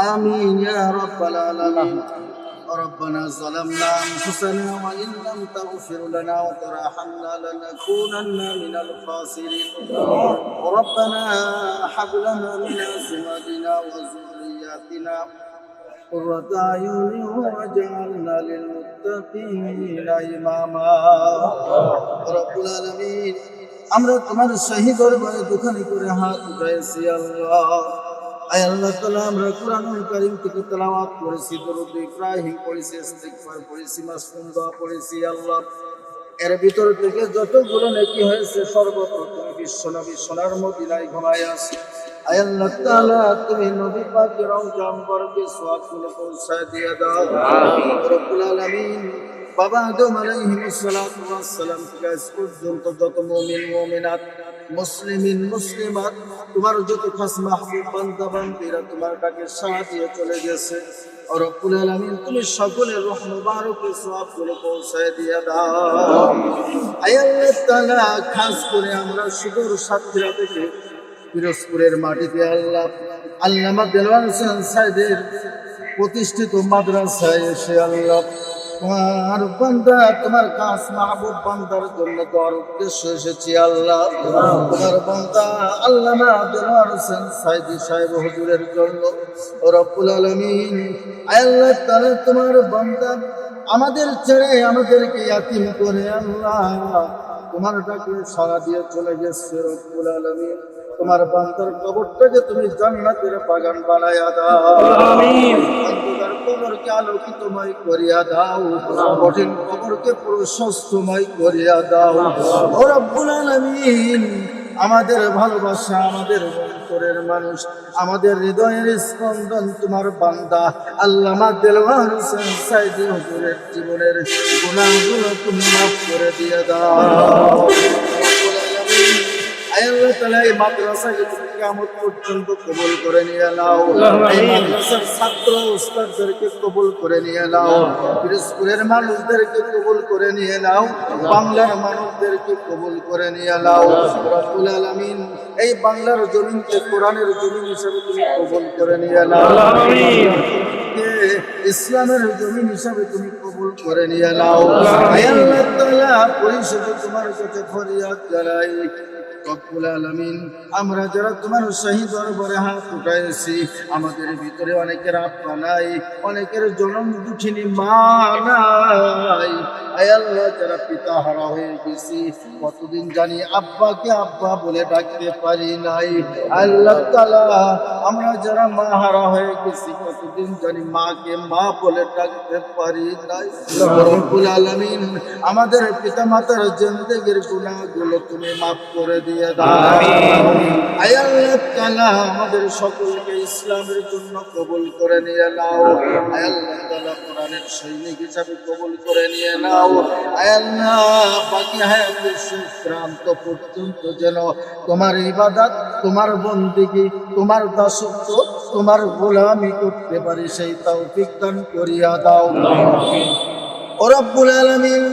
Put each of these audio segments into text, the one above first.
آمين يا رب العالمين. ربنا ظلمنا أنفسنا وإن لم تغفر لنا وترحمنا لنكونن من الخاسرين. ربنا هب لنا من أزواجنا وذرياتنا قرة أعين واجعلنا للمتقين إماما. رب العالمين আমরা তোমার শাহী দরবারে দুখানি করে হাত উঠাইছি আল্লাহ। আয় আল্লাহ তাআলা, আমরা কোরআনুল কারীম থেকে তেলাওয়াত করেছি, দরুদ ইব্রাহিম পড়েছি, ইস্তিগফার পড়েছি, মাসনুন দোয়া পড়েছি আল্লাহ। এর ভিতর থেকে যতগুলো নেকি হয়েছে সর্বপ্রথম বিশ্বনবী সোনার মদিনায় ঘুমায় আছে। আয় আল্লাহ তাআলা, তুমি নবী পাকের রওজা মুবারকে সওয়াবগুলো পৌঁছায় দিয়ে দাও। আমিন রব্বুল আলামিন। বাবা আদম আলাইহিস সালাতু ওয়াস সালাম থেকে আজ পর্যন্ত যত মুমিন মুমিনাত, মুসলিমিন মুসলিমাত, তোমার যত খাস মাহবুব বান্দা বান্দীরা তোমার ডাকে সাড়া দিয়ে চলে গেছে, রব্বুল আলামিন তুমি সকলের রূহ মুবারকে সওয়াবগুলো পৌঁছায় দিয়ে দাও। আয় আল্লাহ তাআলা, খাস করে আমরা সুদূর সাতক্ষীরা থেকে পিরোজপুরের মাটিতে আল্লাহ আল্লামা দেলওয়ার হোসেন সাইদের প্রতিষ্ঠিত মাদ্রাসায় এসে আল্লাহ তোমার বান্দা, তোমার খাস মাহবুব বান্দার জন্য দোয়ার উদ্দেশ্যে এসেছি আল্লাহ। তোমার বান্দা আল্লামা দেলওয়ার হোসেন সাইদি সাহেব হুজুরের জন্য, রব্বুল আলামিন। আল্লাহ তাআলা, তোমার বান্দা আমাদের ছেড়ে আমাদেরকে ইয়াতীম করে আল্লাহ তোমার ডাকে সাড়া দিয়ে চলে গেছে, রব্বুল আলামিন। তোমার বান্দার কবরটাকে তুমি জান্নাতের বাগান বানায়া দাও। আমিন। অন্ধকার কবরকে আলোকিতময় করিয়া দাও, কঠিন কবরকে প্রশস্তময় করিয়া দাও, ও রব্বুল আলামিন। আমাদের ভালোবাসা, আমাদের অন্তরের মানুষ, আমাদের হৃদয়ের স্পন্দন তোমার বান্দা আল্লামা দেলওয়ার হোসেন সাইদি হুজুরের জীবনের গুনাহগুলো তুমি মাফ করে দিয়ে দাও। আল্লাহ তাআলা, এই মাদ্রাসাকে তুমি কিয়ামত পর্যন্ত কবুল করে নিয়ে নাও। এই মাদ্রাসার ছাত্র উস্তাদদেরকে কবুল করে নিয়ে নাও, পিরোজপুরের মানুষদেরকে কবুল করে নিয়ে নাও, বাংলার মানুষদেরকে কবুল করে নিয়ে নাও, রব্বুল আলামিন। এই বাংলার জমিনকে কোরআনের জমিন হিসেবে তুমি কবুল করে নিয়ে নাও, ইসলামের জমিন হিসাবে তুমি কবুল করে নিয়ে নাও। আল্লাহ তাআলা, পরিশেষে তোমার কাছে ফরিয়াদ জানাই, রব্বুল আলামিন, আমরা যারা তোমার শাহী দরবারে হাত উঠাইছি, আমাদের ভিতরে অনেকের আব্বা নাই, অনেকের জনম দুঃখিনী মা নাই। আয় আল্লাহ, যারা পিতা হারা হয়ে গেছি, কতদিন জানি আব্বাকে আব্বা বলে ডাকতে পারি নাই। আল্লাহ তাআলা, আমরা যারা মা হারা হয়ে গেছি, কতদিন জানি মাকে মা বলে ডাকতে পারি নাই। রব্বুল আলামিন, আমাদের পিতা মাতার জিন্দেগীর গুনাহগুলো তুমি মাফ করে দিয়ে দাও। আয় আল্লাহ তাআলা, আমাদের সকলকে ইসলামের জন্য কবুল করে নিয়ে নাও। আয় আল্লাহ তাআলা, কোরআনের সৈনিক হিসাবে কবুল করে নিয়ে নাও। আয় আল্লাহ, বাকি হায়াতের শেষ প্রান্ত পর্যন্ত যেন তোমার ইবাদত, তোমার বন্দেগী, তোমার দাসত্ব, তোমার গোলামি করতে পারি, সেই তৌফিক দান করিয়া দাও, ও রব্বুল আলামিন।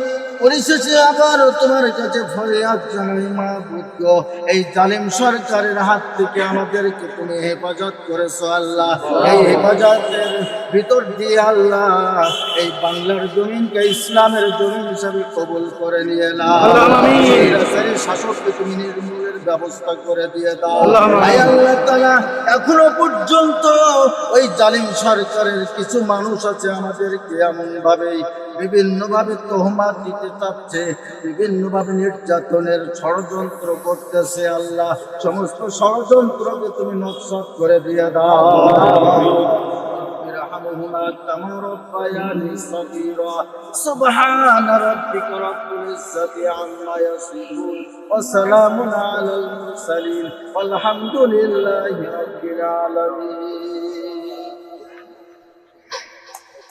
পরিশেষে আবার তোমার কাছে ফরিয়াদ জানাই, মাবুদ গো, এই জালিম সরকারের হাত থেকে আমাদেরকে তুমি হেফাজত করেছো আল্লাহ। এই হেফাজতের ভিতর দিয়ে আল্লাহ এই বাংলার জমিনকে ইসলামের জমিন হিসাবে কবুল করে নিয়ে নাও। শাসককে তুমি নির্মূলের ব্যবস্থা করে দিয়ে দাও। আল্লাহ তাআলা, এখনো পর্যন্ত ওই জালিম সরকারের কিছু মানুষ আছে আমাদেরকে এমন ভাবে বিভিন্ন ভাবে তোহমাত দিতে চাচ্ছে, বিভিন্ন ভাবে নির্যাতনের ষড়যন্ত্র করতেছে। আল্লাহ, সমস্ত ষড়যন্ত্রকে তুমি নস্যাৎ করে দিয়ে দাও। ارحمهما كما ربياني صغيرا سبحان ربك رب العزة عما يصفون وسلام على المرسلين والحمد لله رب العالمين.